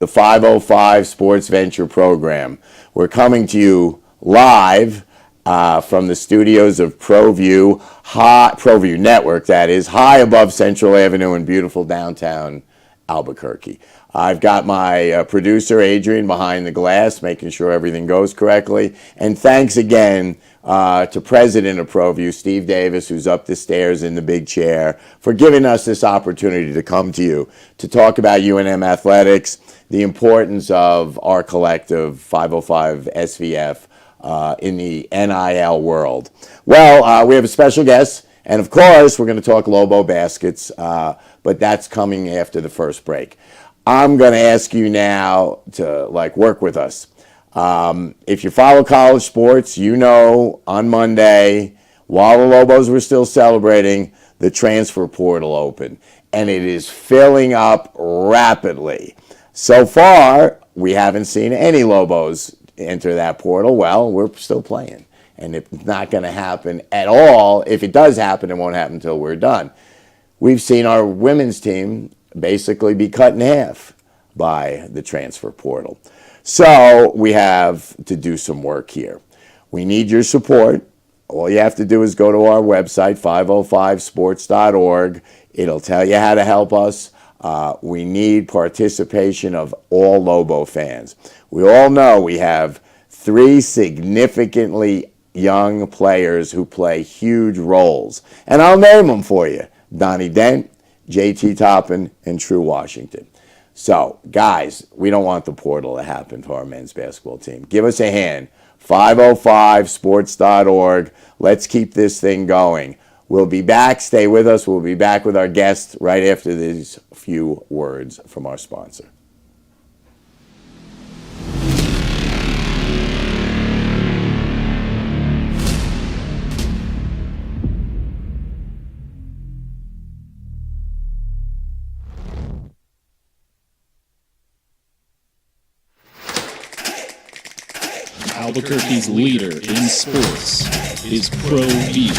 the 505 Sports Venture Program. We're coming to you live from the studios of ProView Network, that is, high above Central Avenue in beautiful downtown Albuquerque. I've got my producer, Adrian, behind the glass, making sure everything goes correctly. And thanks again to President of ProView, Steve Davis, who's up the stairs in the big chair, for giving us this opportunity to come to you to talk about UNM athletics, the importance of our collective 505 SVF in the NIL world. Well, we have a special guest, and of course, we're going to talk Lobo baskets, but that's coming after the first break. I'm going to ask you now to work with us. If you follow college sports, you know on Monday, while the Lobos were still celebrating, the transfer portal opened, and it is filling up rapidly. So far, we haven't seen any Lobos enter that portal. Well, we're still playing, and it's not going to happen at all. If it does happen, it won't happen until we're done. We've seen our women's team basically be cut in half by the transfer portal. So we have to do some work here. We need your support. All you have to do is go to our website, 505sports.org. It'll tell you how to help us. We need participation of all Lobo fans. We all know we have 3 significantly young players who play huge roles. And I'll name them for you: Donnie Dent, JT Toppin, and True Washington. So, guys, we don't want the portal to happen for our men's basketball team. Give us a hand. 505sports.org. Let's keep this thing going. We'll be back. Stay with us. We'll be back with our guests right after these few words from our sponsor. Albuquerque's leader in sports is ProView.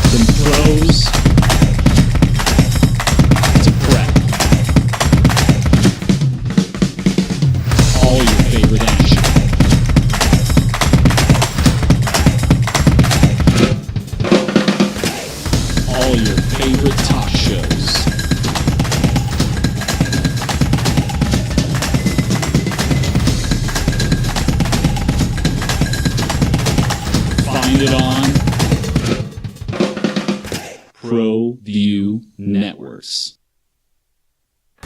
From pros to prep, all your favorite action. All your favorite talk shows. Find it on ProView Networks.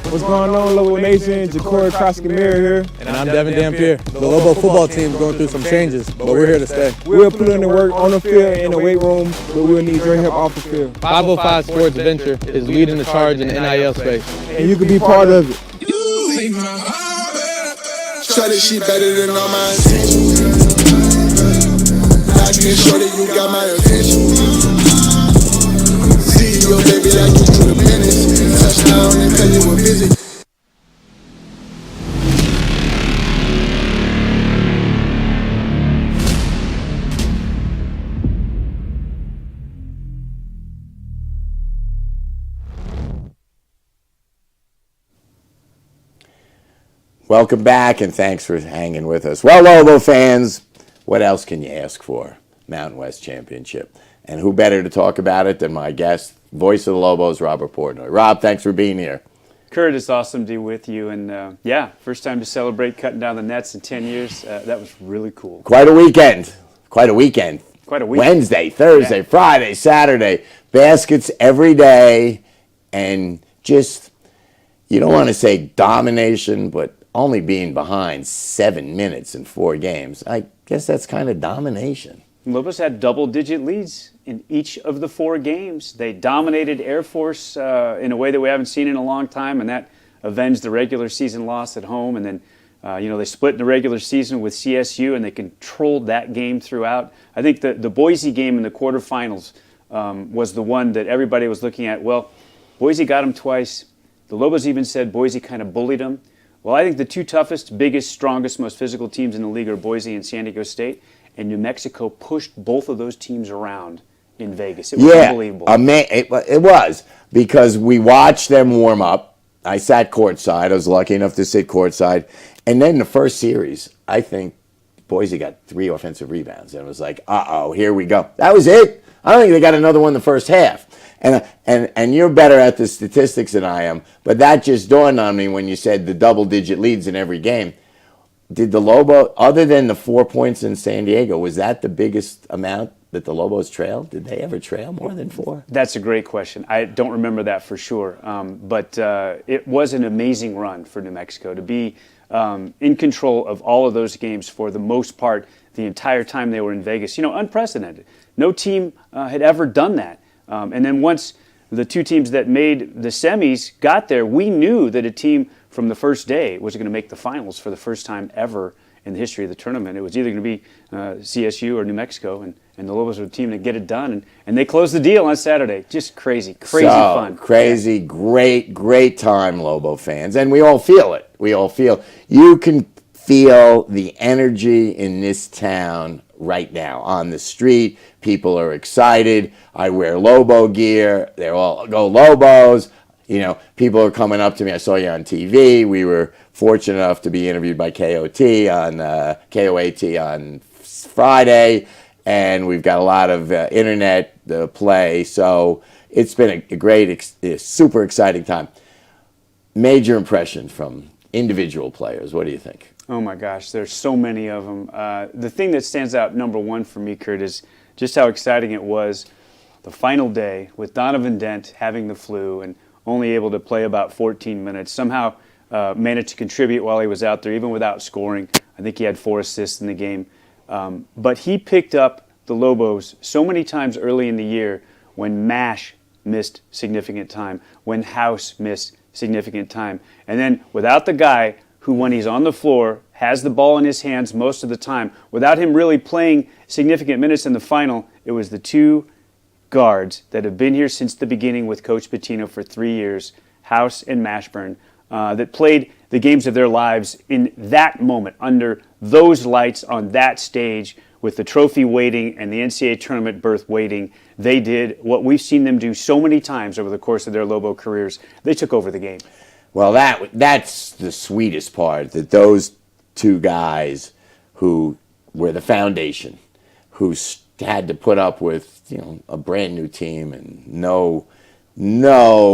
What's going on, Lobo Nation? Ja'Cory Cross-Camara here. And I'm Devin Dampier. The Lobo football team is going through some changes, but we're here to stay. We'll put in the work on the field and in the weight room, but we'll need your help off the field. 505 Sports Venture is leading the charge in the NIL space. And you can be part of it. Shorty, she better than all my attention. I can show that you got my attention. See your baby like you to the minutes. Touchdown and tell you we're busy. Welcome back, and thanks for hanging with us. Well, Lobo fans, what else can you ask for? Mountain West Championship. And who better to talk about it than my guest, voice of the Lobos, Robert Portnoy. Rob, thanks for being here. Kurt, it's awesome to be with you. And first time to celebrate cutting down the nets in 10 years. That was really cool. Quite a weekend. Wednesday, Thursday, Friday, Saturday. Baskets every day. And just, you don't want to say domination, but only being behind 7 minutes in 4 games. I guess that's kind of domination. Lobos had double-digit leads in each of the 4 games. They dominated Air Force in a way that we haven't seen in a long time, and that avenged the regular season loss at home. And then, they split in the regular season with CSU, and they controlled that game throughout. I think the Boise game in the quarterfinals was the one that everybody was looking at. Well, Boise got them twice. The Lobos even said Boise kind of bullied them. Well, I think the 2 toughest, biggest, strongest, most physical teams in the league are Boise and San Diego State. And New Mexico pushed both of those teams around in Vegas. It was unbelievable. It was, because we watched them warm up, I sat courtside. I was lucky enough to sit courtside. And then the first series, I think Boise got 3 offensive rebounds. And it was like, uh-oh, here we go. That was it. I don't think they got another one in the first half. And you're better at the statistics than I am, but that just dawned on me when you said the double-digit leads in every game. Did the Lobo, other than the 4 points in San Diego, was that the biggest amount that the Lobos trailed? Did they ever trail more than 4? That's a great question. I don't remember that for sure, but it was an amazing run for New Mexico to be in control of all of those games for the most part the entire time they were in Vegas. You know, unprecedented. No team had ever done that. And then once the 2 teams that made the semis got there, we knew that a team from the first day was going to make the finals for the first time ever in the history of the tournament. It was either going to be CSU or New Mexico, and the Lobos were the team to get it done. And they closed the deal on Saturday. Just crazy fun. Crazy, great time, Lobo fans. And we all feel it. You can feel the energy in this town right now on the street. People are excited. I wear Lobo gear. They're all, go Lobos. You know, people are coming up to me. I saw you on TV. We were fortunate enough to be interviewed by KOAT on Friday, and we've got a lot of internet play. So it's been a great, super exciting time. Major impression from individual players. What do you think? Oh my gosh, there's so many of them. The thing that stands out number one for me, Kurt, is just how exciting it was the final day with Donovan Dent having the flu and only able to play about 14 minutes. Somehow managed to contribute while he was out there, even without scoring. I think he had 4 assists in the game. But he picked up the Lobos so many times early in the year when Mash missed significant time, when House missed significant time. And then without the guy who, when he's on the floor, has the ball in his hands most of the time, without him really playing significant minutes in the final, it was the 2 guards that have been here since the beginning with Coach Pitino for 3 years, House and Mashburn, that played the games of their lives in that moment, under those lights on that stage, with the trophy waiting and the NCAA tournament berth waiting. They did what we've seen them do so many times over the course of their Lobo careers. They took over the game. Well, that's the sweetest part, that those 2 guys who were the foundation, who had to put up with, a brand new team and no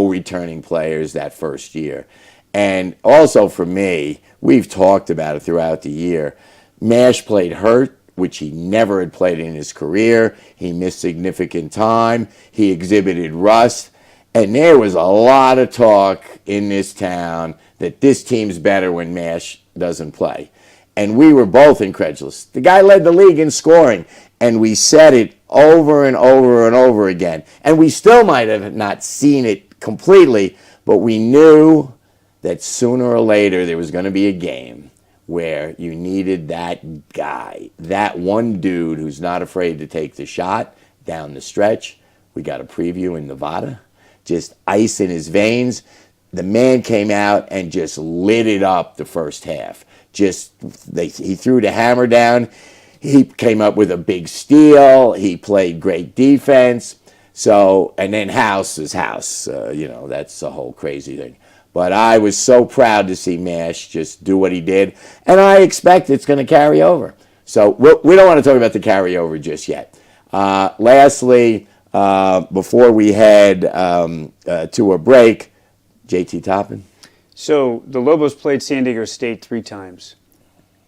returning players that first year. And also for me, we've talked about it throughout the year, Mash played hurt, which he never had played in his career. He missed significant time. He exhibited rust. And there was a lot of talk in this town that this team's better when Mash doesn't play. And we were both incredulous. The guy led the league in scoring, and we said it over and over and over again. And we still might have not seen it completely, but we knew that sooner or later there was going to be a game where you needed that guy, that one dude who's not afraid to take the shot down the stretch. We got a preview in Nevada, just ice in his veins. The man came out and just lit it up the first half. He threw the hammer down. He came up with a big steal. He played great defense. So, and then House is House. That's a whole crazy thing. But I was so proud to see Mash just do what he did, and I expect it's going to carry over. So we don't want to talk about the carryover just yet. Lastly, before we head to a break, JT Toppin. So the Lobos played San Diego State 3 times.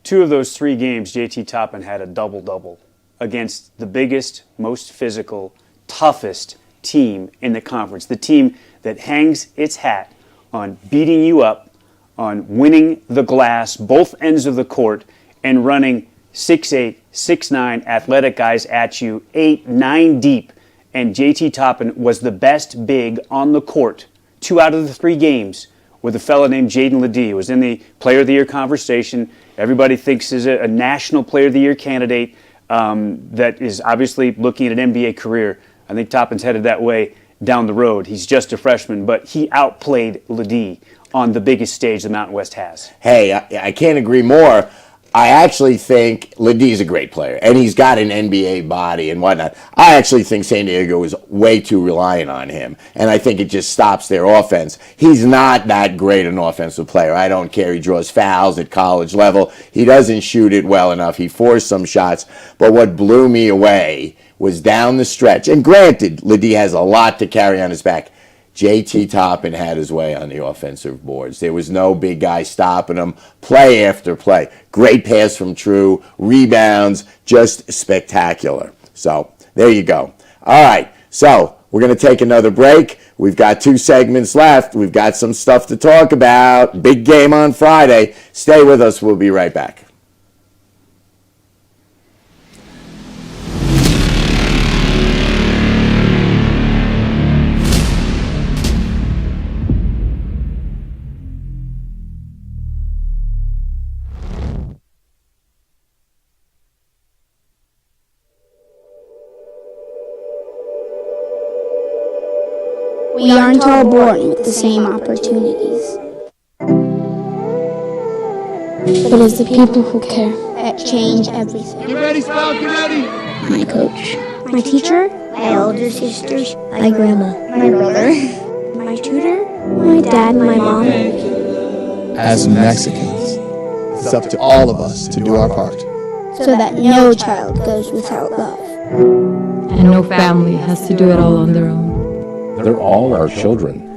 2 of those 3 games, JT Toppin had a double-double against the biggest, most physical, toughest team in the conference, the team that hangs its hat on beating you up, on winning the glass, both ends of the court, and running 6'8", 6'9", athletic guys at you, 8, 9 deep. And JT Toppin was the best big on the court 2 out of the 3 games with a fellow named Jaden Ledee, who was in the Player of the Year conversation. Everybody thinks is a National Player of the Year candidate that is obviously looking at an NBA career. I think Toppin's headed that way down the road. He's just a freshman, but he outplayed Ledee on the biggest stage the Mountain West has. Hey, I can't agree more. I actually think Ledie's a great player, and he's got an NBA body and whatnot. I actually think San Diego is way too reliant on him, and I think it just stops their offense. He's not that great an offensive player. I don't care. He draws fouls at college level. He doesn't shoot it well enough. He forced some shots, but what blew me away was down the stretch. And granted, Ledie has a lot to carry on his back. JT Toppin had his way on the offensive boards. There was no big guy stopping him. Play after play. Great pass from True. Rebounds. Just spectacular. So, there you go. All right. So, we're going to take another break. We've got 2 segments left. We've got some stuff to talk about. Big game on Friday. Stay with us. We'll be right back. We aren't all born with the same opportunities. But it's the people who care that change everything. Get ready, Spock, get ready. My coach, my teacher, my older sisters, my grandma, my brother, my tutor, my dad, my mom. As Mexicans, it's up to all of us to do our part. So that no child goes without love. And no family has to do it all on their own. They're all our children.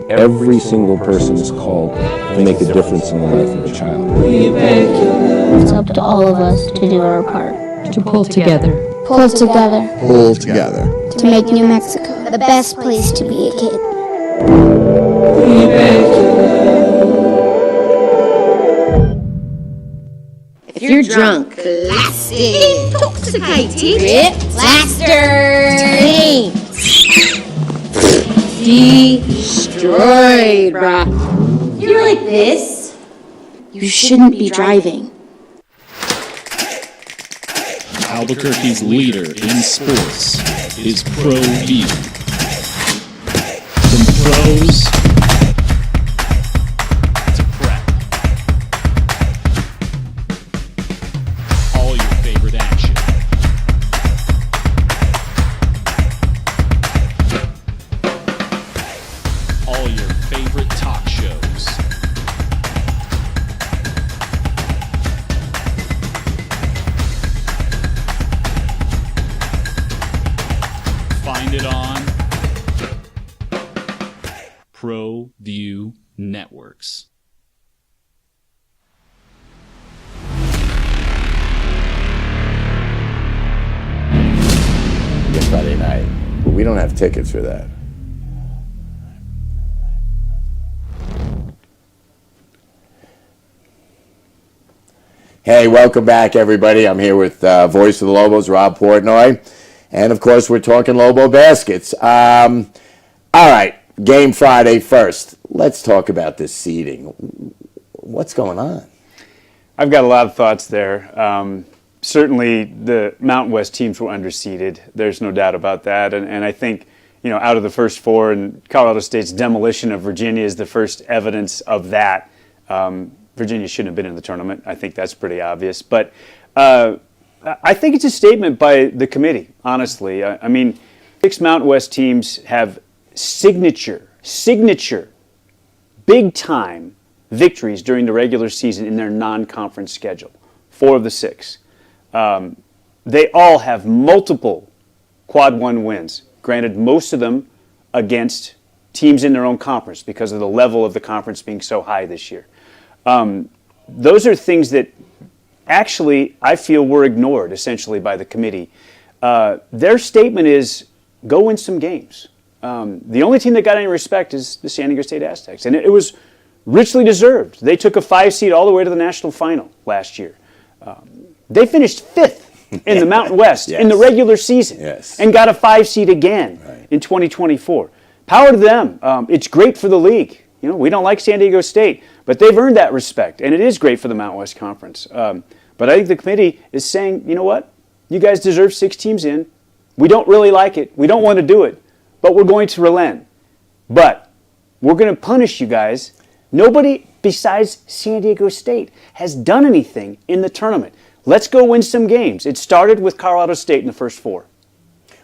Every single person is called to make a difference in the life of a child. It's up to all of us to do our part. To pull together. Pull together Pull together. to make New Mexico the best place to be a kid. If you're drunk, blasted, intoxicated, plastered, destroyed, bruh. You're like this, you shouldn't be driving. Albuquerque's leader in sports is ProView. From pros to prep. All your favorite action. All your favorite talk shows. Find it on ProView Networks. Yeah, Friday night. But we don't have tickets for that. Hey, welcome back, everybody. I'm here with Voice of the Lobos, Rob Portnoy. And, of course, we're talking Lobo baskets. All right, game Friday first. Let's talk about this seeding. What's going on? I've got a lot of thoughts there. Certainly, the Mountain West teams were underseeded. There's no doubt about that. And I think, you know, out of the first 4, and Colorado State's demolition of Virginia is the first evidence of that. Virginia shouldn't have been in the tournament. I think that's pretty obvious. But I think it's a statement by the committee, honestly. I mean, 6 Mountain West teams have signature, big-time victories during the regular season in their non-conference schedule. 4 of the 6. They all have multiple quad 1 wins. Granted, most of them against teams in their own conference because of the level of the conference being so high this year. Those are things that actually I feel were ignored essentially by the committee. Their statement is, go win some games. The only team that got any respect is the San Diego State Aztecs, and it was richly deserved. They took a 5 seed all the way to the national final last year. They finished 5th in the Mountain West in the regular season and got a 5 seed again in 2024. Power to them. It's great for the league. You know, we don't like San Diego State, but they've earned that respect, and it is great for the Mountain West Conference. But I think the committee is saying, you know what? You guys deserve 6 teams in. We don't really like it. We don't want to do it, but we're going to relent. But we're going to punish you guys. Nobody besides San Diego State, has done anything in the tournament. Let's go win some games. It started with Colorado State in the first 4.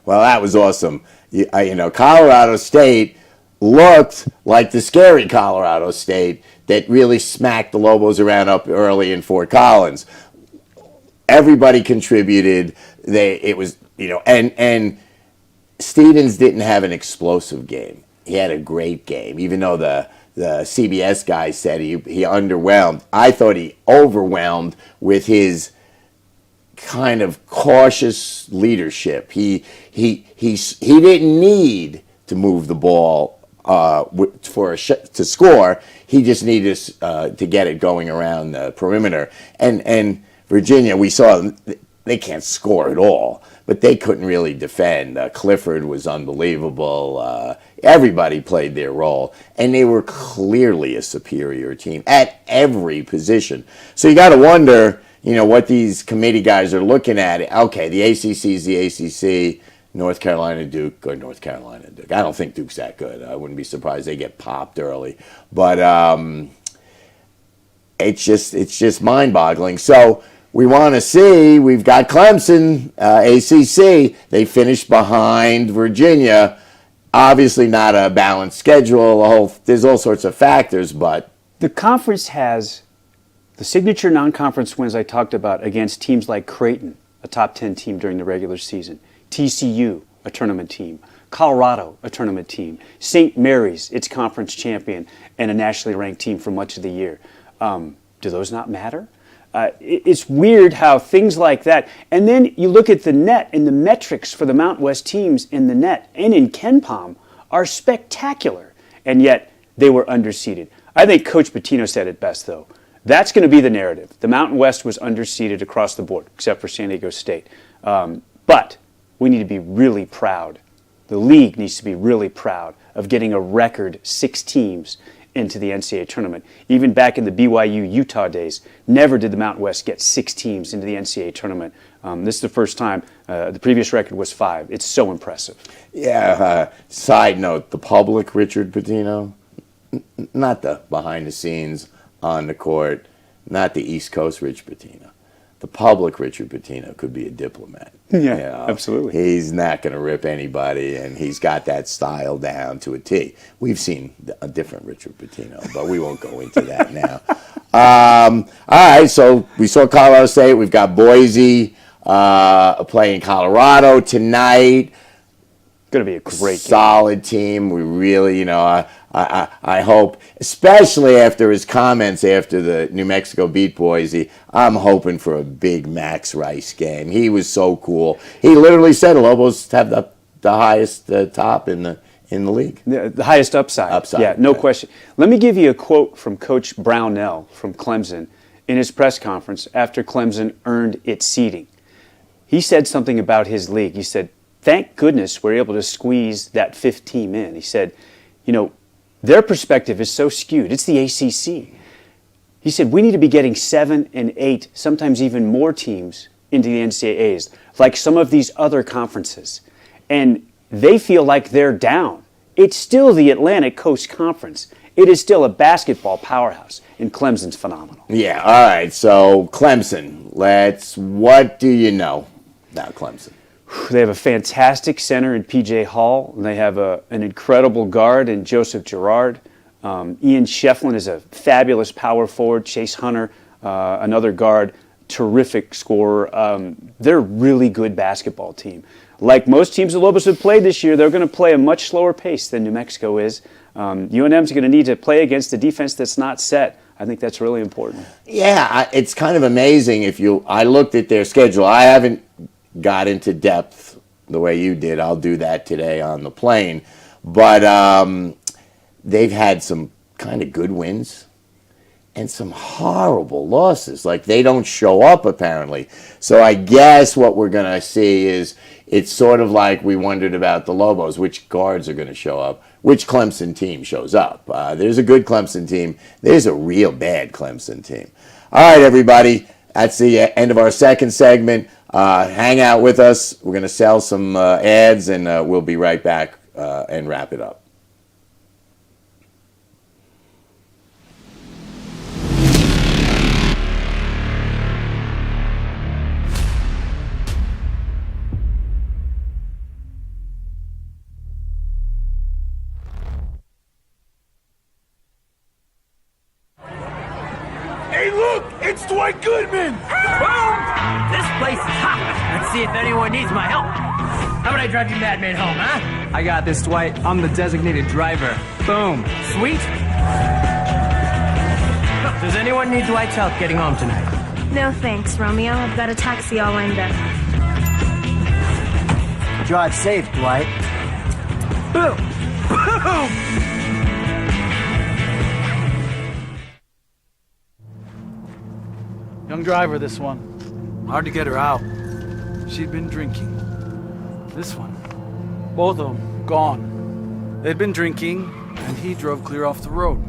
Well, that was awesome. Colorado State looked like the scary Colorado State that really smacked the Lobos around up early in Fort Collins. Everybody contributed. And Stevens didn't have an explosive game. He had a great game, even though the CBS guy said he underwhelmed. I thought he overwhelmed with his kind of cautious leadership. He didn't need to move the ball to score. He just needed to get it going around the perimeter. And Virginia, we saw they can't score at all, but they couldn't really defend. Clifford was unbelievable. Everybody played their role, and they were clearly a superior team at every position. So you got to wonder, what these committee guys are looking at. Okay, the ACC is the ACC. North Carolina, Duke, or North Carolina, Duke. I don't think Duke's that good. I wouldn't be surprised they get popped early. But it's just mind-boggling. So we want to see, we've got Clemson, ACC. They finished behind Virginia. Obviously not a balanced schedule. There's all sorts of factors, but the conference has the signature non-conference wins I talked about against teams like Creighton, a top 10 team during the regular season, TCU, a tournament team, Colorado, a tournament team, St. Mary's, its conference champion, and a nationally ranked team for much of the year. Do those not matter? It's weird how things like that, and then you look at the net and the metrics for the Mountain West teams in the net and in KenPom are spectacular, and yet they were underseeded. I think Coach Pitino said it best, though. That's going to be the narrative. The Mountain West was underseeded across the board, except for San Diego State. But we need to be really proud. The league needs to be really proud of getting a record 6 teams into the NCAA tournament. Even back in the BYU-Utah days, never did the Mountain West get 6 teams into the NCAA tournament. This is the first time. The previous record was 5. It's so impressive. Yeah, side note, the public Richard Pitino, not the behind the scenes on the court, not the East Coast Rich Pitino. The public Richard Pitino could be a diplomat. Yeah, absolutely. He's not going to rip anybody, and he's got that style down to a T. We've seen a different Richard Pitino, but we won't go into that now. All right, so we saw Colorado State. We've got Boise playing Colorado tonight. Going to be a great solid team. We really, I hope, especially after his comments after the New Mexico beat Boise, I'm hoping for a big Max Rice game. He was so cool. He literally said Lobos have the highest top in the league. The highest upside. Yeah, no question. Let me give you a quote from Coach Brownell from Clemson in his press conference after Clemson earned its seeding. He said something about his league. He said, "Thank goodness we're able to squeeze that 5th team in." He said, their perspective is so skewed. It's the ACC. He said, we need to be getting 7 and 8, sometimes even more teams into the NCAAs, like some of these other conferences. And they feel like they're down. It's still the Atlantic Coast Conference. It is still a basketball powerhouse, and Clemson's phenomenal. Yeah, all right. So Clemson, what do you know about Clemson? They have a fantastic center in P.J. Hall, and they have an incredible guard in Joseph Girard. Ian Shefflin is a fabulous power forward. Chase Hunter, another guard, terrific scorer. They're a really good basketball team. Like most teams the Lobos have played this year, they're going to play a much slower pace than New Mexico is. UNM's going to need to play against a defense that's not set. I think that's really important. Yeah, it's kind of amazing. I looked at their schedule. I haven't got into depth the way you did. I'll do that today on the plane. But they've had some kind of good wins and some horrible losses. Like, they don't show up, apparently. So I guess what we're going to see is it's sort of like we wondered about the Lobos. Which guards are going to show up? Which Clemson team shows up? There's a good Clemson team. There's a real bad Clemson team. All right, everybody. That's the end of our second segment. Hang out with us. We're going to sell some ads, and we'll be right back and wrap it up. Hey, look! It's Dwight Goodman! Boom! This place is hot. Let's see if anyone needs my help. How about I drive you madman home, huh? I got this, Dwight. I'm the designated driver. Boom. Sweet. Does anyone need Dwight's help getting home tonight? No thanks, Romeo. I've got a taxi all lined up. Drive safe, Dwight. Boom! Boom! Young driver, this one. Hard to get her out. She'd been drinking. This one. Both of them, gone. They'd been drinking, and he drove clear off the road.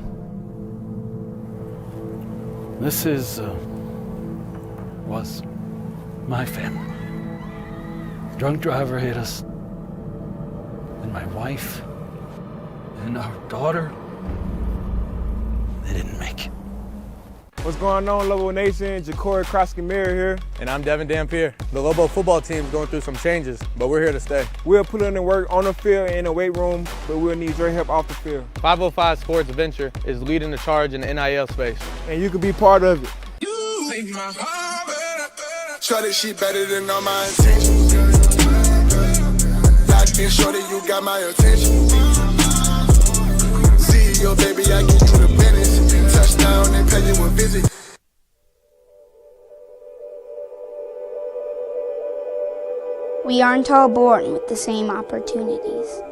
This was my family. Drunk driver hit us. And my wife, and our daughter, they didn't make it. What's going on, Lobo Nation? Ja'Cory Krosky-Miller here. And I'm Devin Dampier. The Lobo football team's going through some changes, but we're here to stay. We'll put in the work on the field and in the weight room, but we'll need your help off the field. 505 Sports Venture is leading the charge in the NIL space. And you can be part of it. Shorty, she better than all my intentions. Locked in, shorty, you got my attention. CEO, baby, I get you the business. Touchdown and pay you a visit. We aren't all born with the same opportunities.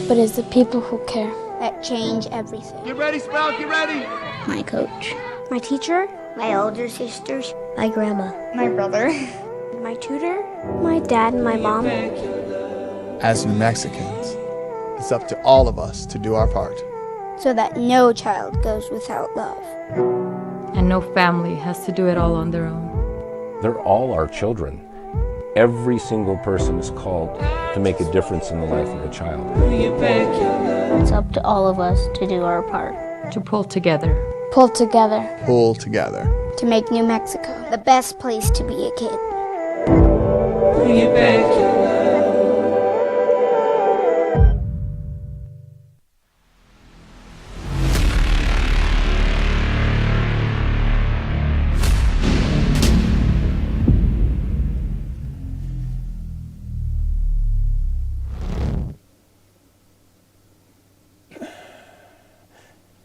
But it's the people who care that change everything. Get ready, Sprout, get ready! My coach, my teacher, my older sisters, my grandma, my brother, my tutor, my dad, and my mom. As Mexicans, it's up to all of us to do our part. So that no child goes without love. And no family has to do it all on their own. They're all our children. Every single person is called to make a difference in the life of a child. It's up to all of us to do our part. To pull together. Pull together. Pull together. To make New Mexico the best place to be a kid.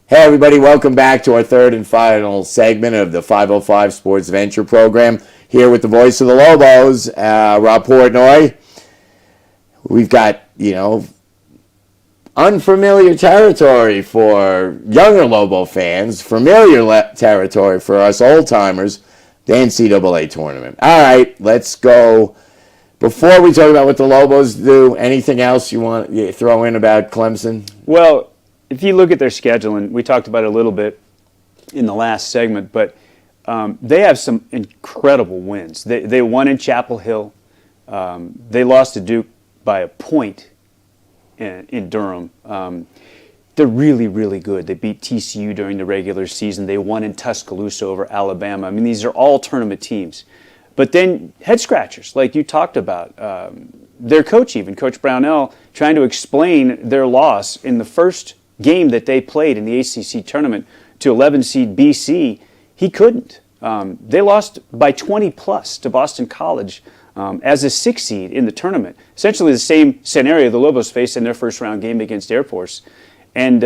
Hey everybody, welcome back to our third and final segment of the 505 Sports Venture program. Here with the voice of the Lobos, Rob Portnoy. We've got, unfamiliar territory for younger Lobo fans, familiar territory for us old-timers, the NCAA tournament. All right, let's go. Before we talk about what the Lobos do, anything else you want to throw in about Clemson? Well, if you look at their schedule, and we talked about it a little bit in the last segment, but they have some incredible wins. They won in Chapel Hill. They lost to Duke by a point in Durham. They're really, really good. They beat TCU during the regular season. They won in Tuscaloosa over Alabama. I mean, these are all tournament teams. But then head scratchers, like you talked about. Their coach even, Coach Brownell, trying to explain their loss in the first game that they played in the ACC tournament to 11 seed BC, he couldn't. They lost by 20 plus to Boston College as a 6 seed in the tournament. Essentially the same scenario the Lobos faced in their first round game against Air Force. And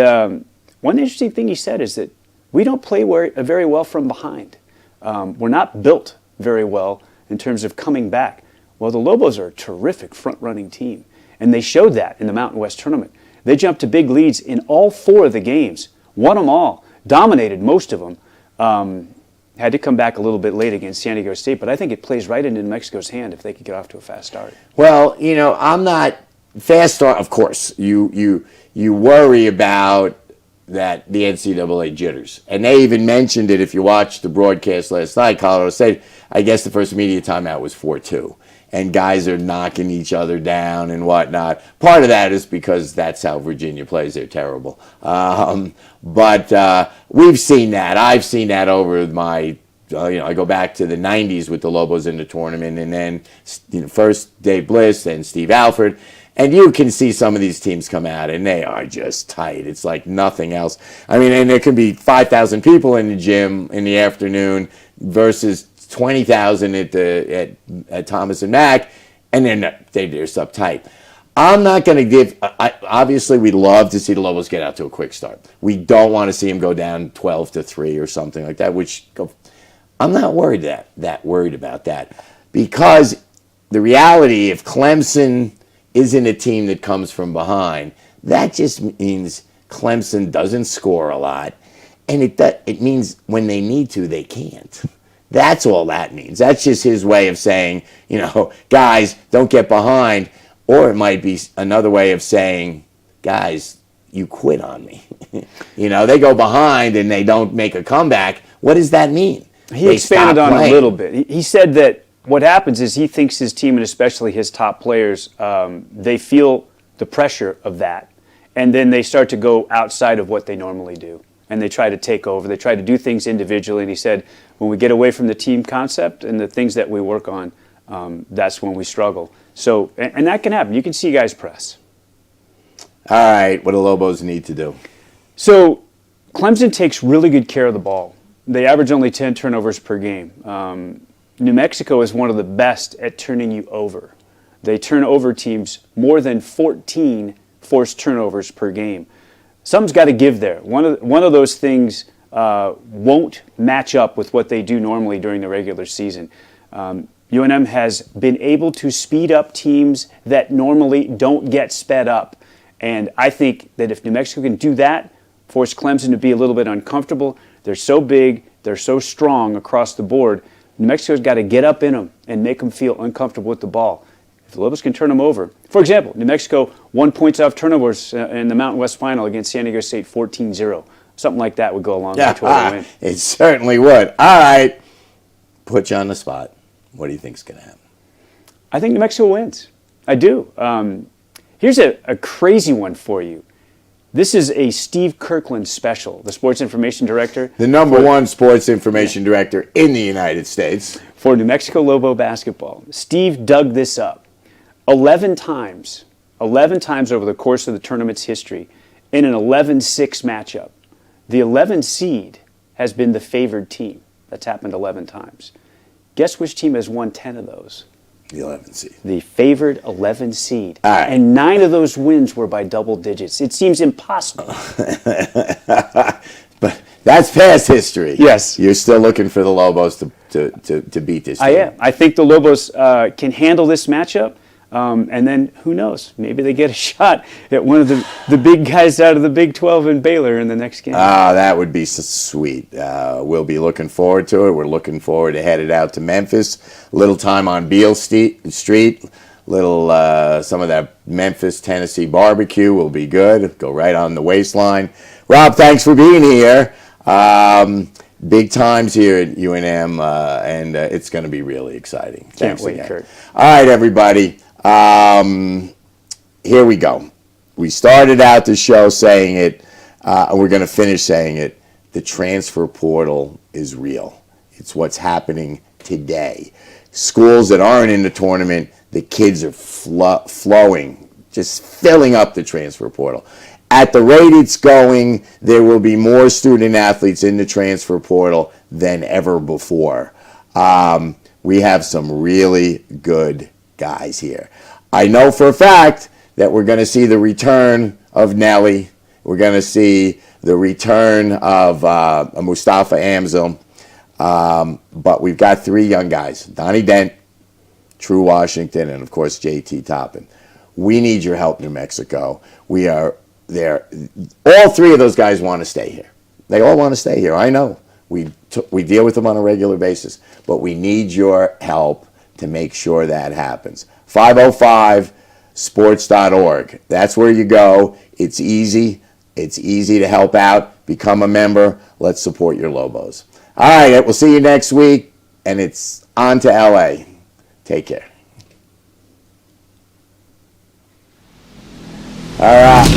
one interesting thing he said is that we don't play very well from behind. We're not built very well in terms of coming back. Well, the Lobos are a terrific front-running team, and they showed that in the Mountain West tournament. They jumped to big leads in all 4 of the games, won them all, dominated most of them. Had to come back a little bit late against San Diego State, but I think it plays right into New Mexico's hand if they could get off to a fast start. Well, I'm not fast start. Of course, you worry about that the NCAA jitters, and they even mentioned it. If you watched the broadcast last night, Colorado State, I guess the first media timeout was 4-2. And guys are knocking each other down and whatnot. Part of that is because that's how Virginia plays. They're terrible. But we've seen that. I've seen that over my, I go back to the 90s with the Lobos in the tournament. And then first Dave Bliss, then Steve Alford. And you can see some of these teams come out, and they are just tight. It's like nothing else. I mean, and there could be 5,000 people in the gym in the afternoon versus 20,000 at Thomas and Mack, and they're just uptight. I'm not going to give. Obviously, we'd love to see the Lobos get out to a quick start. We don't want to see them go down 12-3 or something like that. I'm not worried worried about that, because the reality, if Clemson isn't a team that comes from behind, that just means Clemson doesn't score a lot, and it means when they need to, they can't. That's all that means. That's just his way of saying, guys, don't get behind. Or it might be another way of saying, guys, you quit on me. They go behind and they don't make a comeback. What does that mean? He expanded on it a little bit. He said that what happens is he thinks his team, and especially his top players, they feel the pressure of that. And then they start to go outside of what they normally do. And they try to take over. They try to do things individually. And he said, when we get away from the team concept and the things that we work on, that's when we struggle. So, and that can happen. You can see guys press. All right, what do Lobos need to do? So, Clemson takes really good care of the ball. They average only 10 turnovers per game. New Mexico is one of the best at turning you over. They turn over teams more than 14 forced turnovers per game. Something's got to give there. One of those things won't match up with what they do normally during the regular season. UNM has been able to speed up teams that normally don't get sped up. And I think that if New Mexico can do that, force Clemson to be a little bit uncomfortable, they're so big, they're so strong across the board, New Mexico's got to get up in them and make them feel uncomfortable with the ball. If the Lobos can turn them over. For example, New Mexico won points off turnovers in the Mountain West Final against San Diego State 14-0. Something like that would go a long way toward a win. It certainly would. All right. Put you on the spot. What do you think is going to happen? I think New Mexico wins. I do. Here's a crazy one for you. This is a Steve Kirkland special, the sports information director. The number one sports information director in the United States. For New Mexico Lobo basketball. Steve dug this up. 11 times over the course of the tournament's history in an 11-6 matchup. The 11 seed has been the favored team. That's happened 11 times. Guess which team has won 10 of those? The 11 seed. The favored 11 seed. All right. And 9 of those wins were by double digits. It seems impossible. But that's past history. Yes. You're still looking for the Lobos to beat this team. I am. I think the Lobos can handle this matchup. And then, who knows? Maybe they get a shot at one of the big guys out of the Big 12 in Baylor in the next game. That would be so sweet. We'll be looking forward to it. We're looking forward to headed out to Memphis. A little time on Beale Street. Some of that Memphis, Tennessee barbecue will be good. Go right on the waistline. Rob, thanks for being here. Big times here at UNM, and it's going to be really exciting. Can't wait, Kurt. All right, everybody. Here we go. We started out the show saying it, and we're going to finish saying it. The transfer portal is real. It's what's happening today. Schools that aren't in the tournament, the kids are flowing, just filling up the transfer portal. At the rate it's going, there will be more student athletes in the transfer portal than ever before. We have some really good guys here. I know for a fact that we're going to see the return of Nelly. We're going to see the return of Mustafa Amzil. But we've got 3 young guys, Donnie Dent, True Washington, and of course JT Toppin. We need your help, New Mexico. We are there. All 3 of those guys want to stay here. They all want to stay here. I know. We deal with them on a regular basis. But we need your help to make sure that happens. 505sports.org. That's where you go. It's easy. It's easy to help out. Become a member. Let's support your Lobos. All right, we'll see you next week. And it's on to LA. Take care. All right.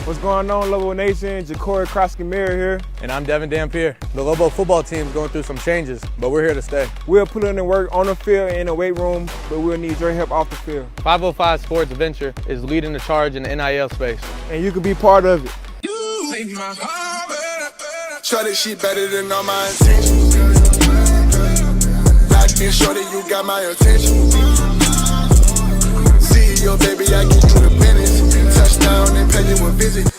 What's going on, Lobo Nation? Ja'Cory Krosky-Miller here. And I'm Devin Dampier. The Lobo football team's going through some changes, but we're here to stay. We'll put in the work on the field and in the weight room, but we'll need your help off the field. 505 Sports Venture is leading the charge in the NIL space. And you can be part of it. Shorty, she better than all my intentions. Like me, shorty, you got my attention. See your baby, I get you the business. Touchdown and pay you a visit.